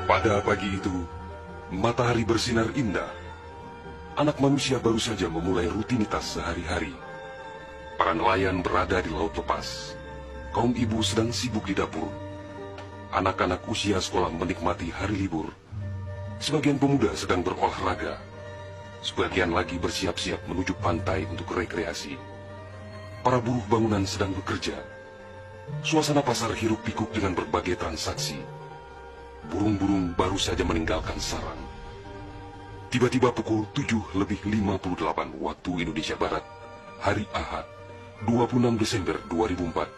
Pada pagi itu, matahari bersinar indah. Anak manusia baru saja memulai rutinitas sehari-hari. Para nelayan berada di laut lepas. Kaum ibu sedang sibuk di dapur. Anak-anak usia sekolah menikmati hari libur. Sebagian pemuda sedang berolahraga. Sebagian lagi bersiap-siap menuju pantai untuk rekreasi. Para buruh bangunan sedang bekerja. Suasana pasar hiruk-pikuk dengan berbagai transaksi. Burung-burung baru saja meninggalkan sarang. Tiba-tiba pukul 7:58 waktu Indonesia Barat, hari Ahad, 26 Desember 2004,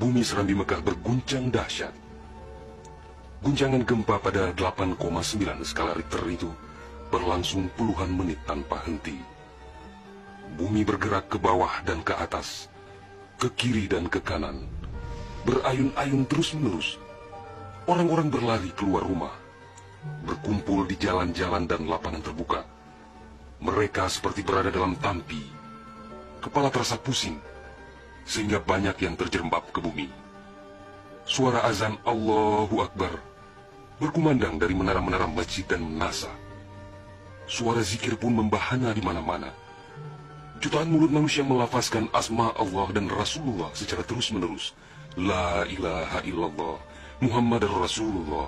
bumi Serambi Mekah berguncang dahsyat. Guncangan gempa pada 8,9 skala Richter itu berlangsung puluhan menit tanpa henti. Bumi bergerak ke bawah dan ke atas, ke kiri dan ke kanan, berayun-ayun terus-menerus. Orang-orang berlari keluar rumah, berkumpul di jalan-jalan dan lapangan terbuka. Mereka seperti berada dalam tampi. Kepala terasa pusing, sehingga banyak yang terjerembab ke bumi. Suara azan Allahu Akbar berkumandang dari menara-menara masjid dan menasa. Suara zikir pun membahana di mana-mana. Jutaan mulut manusia melafazkan asma Allah dan Rasulullah secara terus-menerus. La ilaha illallah, Muhammad Rasulullah.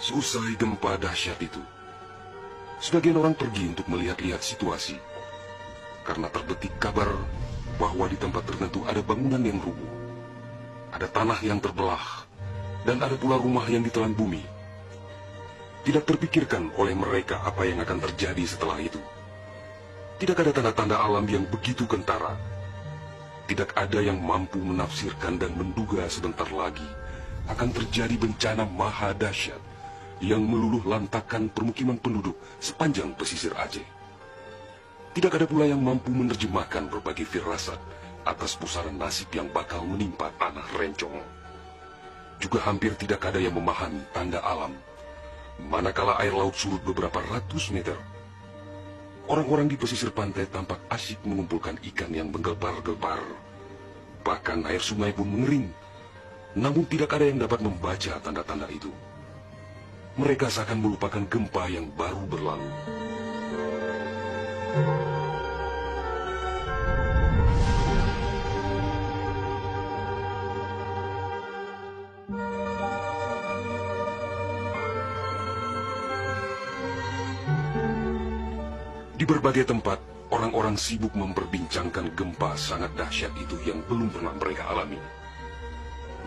Seusai gempa dahsyat itu, sebagian orang pergi untuk melihat-lihat situasi. Karena terbetik kabar bahwa di tempat tertentu ada bangunan yang rubuh, ada tanah yang terbelah, dan ada pula rumah yang ditelan bumi. Tidak terpikirkan oleh mereka apa yang akan terjadi setelah itu. Tidak ada tanda-tanda alam yang begitu kentara. Tidak ada yang mampu menafsirkan dan menduga sebentar lagi akan terjadi bencana maha dahsyat yang meluluh lantakan permukiman penduduk sepanjang pesisir Aceh. Tidak ada pula yang mampu menerjemahkan berbagai firasat atas pusaran nasib yang bakal menimpa tanah rencong. Juga hampir tidak ada yang memahami tanda alam, manakala air laut surut beberapa ratus meter. Orang-orang di pesisir pantai tampak asyik mengumpulkan ikan yang menggelbar-gelbar. Bahkan air sungai pun mengering, namun tidak ada yang dapat membaca tanda-tanda itu. Mereka seakan melupakan gempa yang baru berlalu. Di berbagai tempat, orang-orang sibuk memperbincangkan gempa sangat dahsyat itu yang belum pernah mereka alami.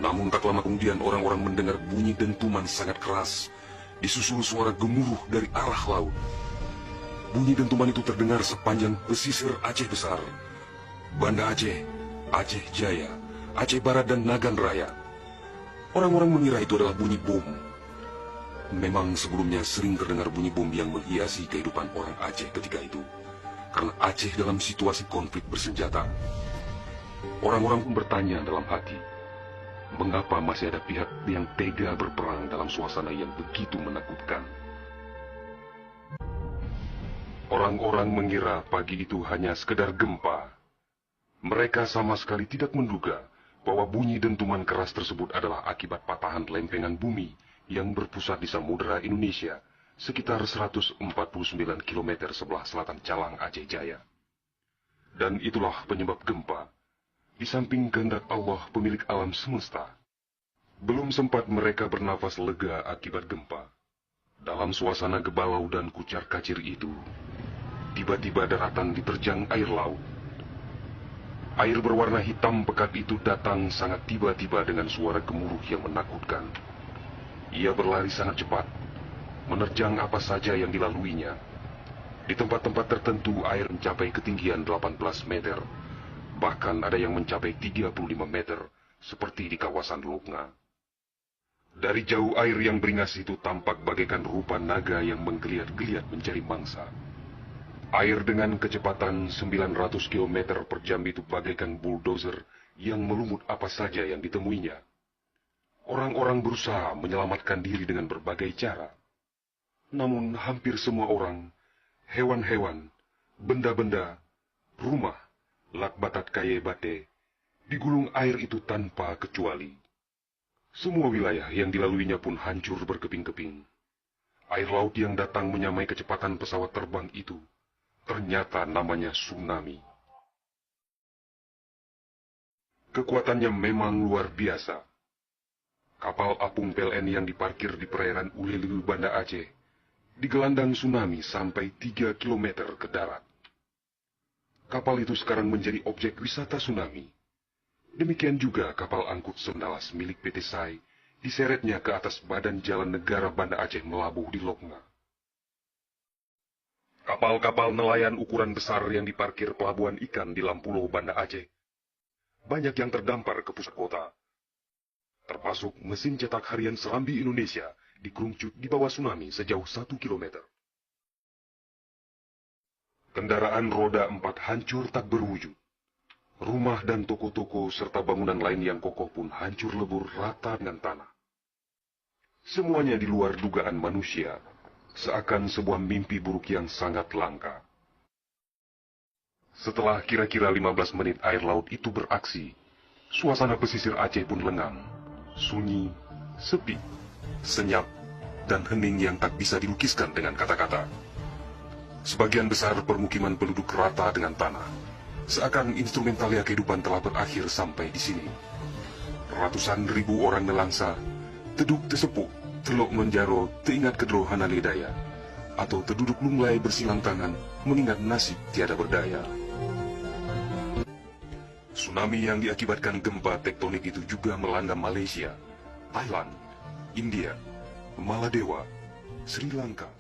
Namun tak lama kemudian orang-orang mendengar bunyi dentuman sangat keras, disusul suara gemuruh dari arah laut. Bunyi dentuman itu terdengar sepanjang pesisir Aceh Besar, Banda Aceh, Aceh Jaya, Aceh Barat, dan Nagan Raya. Orang-orang mengira itu adalah bunyi bom. Memang sebelumnya sering terdengar bunyi bom yang menghiasi kehidupan orang Aceh ketika itu, karena Aceh dalam situasi konflik bersenjata. Orang-orang pun bertanya dalam hati, mengapa masih ada pihak yang tega berperang dalam suasana yang begitu menakutkan? Orang-orang mengira pagi itu hanya sekedar gempa. Mereka sama sekali tidak menduga bahwa bunyi dentuman keras tersebut adalah akibat patahan lempengan bumi yang berpusat di Samudra Indonesia, sekitar 149 km sebelah selatan Calang Aceh Jaya. Dan itulah penyebab gempa. Di samping kehendak Allah pemilik alam semesta, belum sempat mereka bernafas lega akibat gempa. Dalam suasana gebalau dan kucar-kacir itu, tiba-tiba daratan diterjang air laut. Air berwarna hitam pekat itu datang sangat tiba-tiba dengan suara gemuruh yang menakutkan. Ia berlari sangat cepat, menerjang apa saja yang dilaluinya. Di tempat-tempat tertentu air mencapai ketinggian 18 meter. Bahkan ada yang mencapai 35 meter, seperti di kawasan Luknga. Dari jauh air yang beringas itu tampak bagaikan rupa naga yang menggeliat-geliat mencari mangsa. Air dengan kecepatan 900 km per jam itu bagaikan bulldozer yang melumut apa saja yang ditemuinya. Orang-orang berusaha menyelamatkan diri dengan berbagai cara. Namun hampir semua orang, hewan-hewan, benda-benda, rumah, lakbatat kaye bate, digulung air itu tanpa kecuali. Semua wilayah yang dilaluinya pun hancur berkeping-keping. Air laut yang datang menyamai kecepatan pesawat terbang itu, ternyata namanya tsunami. Kekuatannya memang luar biasa. Kapal apung PLN yang diparkir di perairan Ulelilu, Banda Aceh, digelandang tsunami sampai 3 km ke darat. Kapal itu sekarang menjadi objek wisata tsunami. Demikian juga kapal angkut Sendalas milik PT SAI diseretnya ke atas badan jalan negara Banda Aceh melabuh di Lokna. Kapal-kapal nelayan ukuran besar yang diparkir pelabuhan ikan di Lampulo, Banda Aceh, banyak yang terdampar ke pusat kota. Termasuk mesin cetak harian Serambi Indonesia dikerungcut di bawah tsunami sejauh 1 km. Kendaraan roda 4 hancur tak berwujud. Rumah dan toko-toko serta bangunan lain yang kokoh pun hancur lebur rata dengan tanah. Semuanya di luar dugaan manusia, seakan sebuah mimpi buruk yang sangat langka. Setelah kira-kira 15 menit air laut itu beraksi, suasana pesisir Aceh pun lengang, sunyi, sepi, senyap, dan hening yang tak bisa dilukiskan dengan kata-kata. Sebagian besar permukiman penduduk rata dengan tanah, seakan instrumentalia kehidupan telah berakhir sampai di sini. Ratusan ribu orang nelangsa, teduk tesepuh, telok menjaro, teingat kedrohana lidaya, atau terduduk lunglai bersilang tangan, mengingat nasib tiada berdaya. Tsunami yang diakibatkan gempa tektonik itu juga melanda Malaysia, Thailand, India, Maladewa, Sri Lanka,